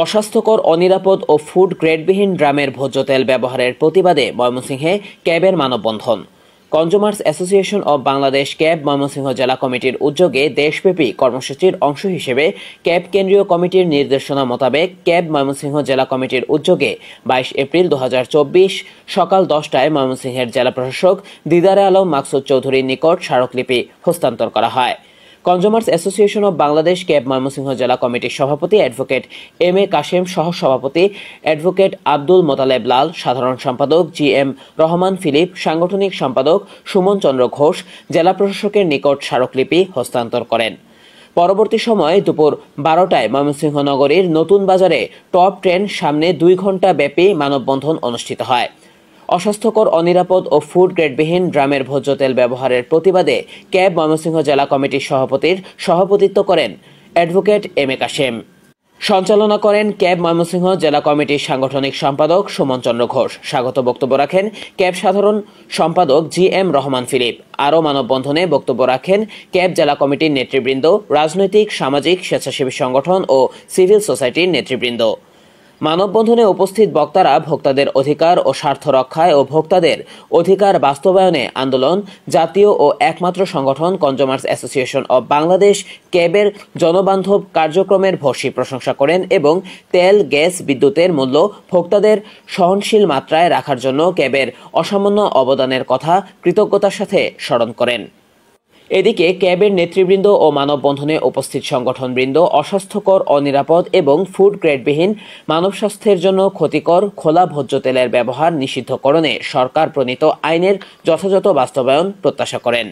অস্বাস্থ্যকর, অনিরাপদ ও ফুড গ্রেডবিহীন ড্রামের ভোজ্য তেল ব্যবহারের প্রতিবাদে ময়মনসিংহে ক্যাবের মানববন্ধন। Consumers association of Bangladesh cab Mymensingh জেলা কমিটির উদ্যোগে দেশব্যাপী কর্মসূচির অংশ হিসেবে ক্যাব কেন্দ্রীয় কমিটির নির্দেশনা মোতাবেক ক্যাব ময়মনসিংহ জেলা কমিটির উদ্যোগে 22 এপ্রিল 2024 সকাল 10টায় ময়মনসিংহের জেলা প্রশাসক দিদারে আলম মাকসুদ চৌধুরীর নিকট স্মারকলিপি হস্তান্তর করা হয়। Consumers association of Bangladesh cab Mymensingh জেলা কমিটির সভাপতি অ্যাডভোকেট এম এ কাশেম, সহ সভাপতি অ্যাডভোকেট আব্দুল মোতালেব লাল, সাধারণ সম্পাদক জি এম রহমান ফিলিপ, সাংগঠনিক সম্পাদক সুমন চন্দ্র ঘোষ জেলা প্রশাসকের নিকট স্মারকলিপি হস্তান্তর করেন। পরবর্তী সময় দুপুর 12টায় ময়মনসিংহ নগরীর নতুন বাজারে টপ ট্রেন সামনে 2 ঘণ্টা ব্যাপী মানববন্ধন অনুষ্ঠিত হয়। অস্বাস্থ্যকর, অনিরাপদ ও ফুড গ্রেডবিহীন ড্রামের ভোজ্য তেল ব্যবহারের প্রতিবাদে ক্যাব ময়মনসিংহ জেলা কমিটির সভাপতির সভাপতিত্ব করেন অ্যাডভোকেট এম এ কাশেম। সঞ্চালনা করেন ক্যাব ময়মনসিংহ জেলা কমিটির সাংগঠনিক সম্পাদক সুমন চন্দ্র ঘোষ। স্বাগত বক্তব্য রাখেন ক্যাব সাধারণ সম্পাদক জি এম রহমান ফিলিপ। আরও মানববন্ধনে বক্তব্য রাখেন ক্যাব জেলা কমিটির নেতৃবৃন্দ, রাজনৈতিক, সামাজিক, স্বেচ্ছাসেবী সংগঠন ও সিভিল সোসাইটির নেতৃবৃন্দ। মানববন্ধনে উপস্থিত বক্তারা ভোক্তাদের অধিকার ও স্বার্থ রক্ষায় ও ভোক্তাদের অধিকার বাস্তবায়নে আন্দোলন জাতীয় ও একমাত্র সংগঠন কনজুমার্স অ্যাসোসিয়েশন অব বাংলাদেশ ক্যাবের জনবান্ধব কার্যক্রমের ভূয়সী প্রশংসা করেন এবং তেল, গ্যাস, বিদ্যুতের মূল্য ভোক্তাদের সহনশীল মাত্রায় রাখার জন্য ক্যাবের অসামান্য অবদানের কথা কৃতজ্ঞতার সাথে স্মরণ করেন। এদিকে ক্যাবের নেতৃবৃন্দ ও মানববন্ধনে উপস্থিত সংগঠনবৃন্দ অস্বাস্থ্যকর, অনিরাপদ এবং ফুড গ্রেডবিহীন, মানব স্বাস্থ্যের জন্য ক্ষতিকর খোলা ভোজ্য তেলের ব্যবহার নিষিদ্ধকরণে সরকার প্রণীত আইনের যথাযথ বাস্তবায়ন প্রত্যাশা করেন।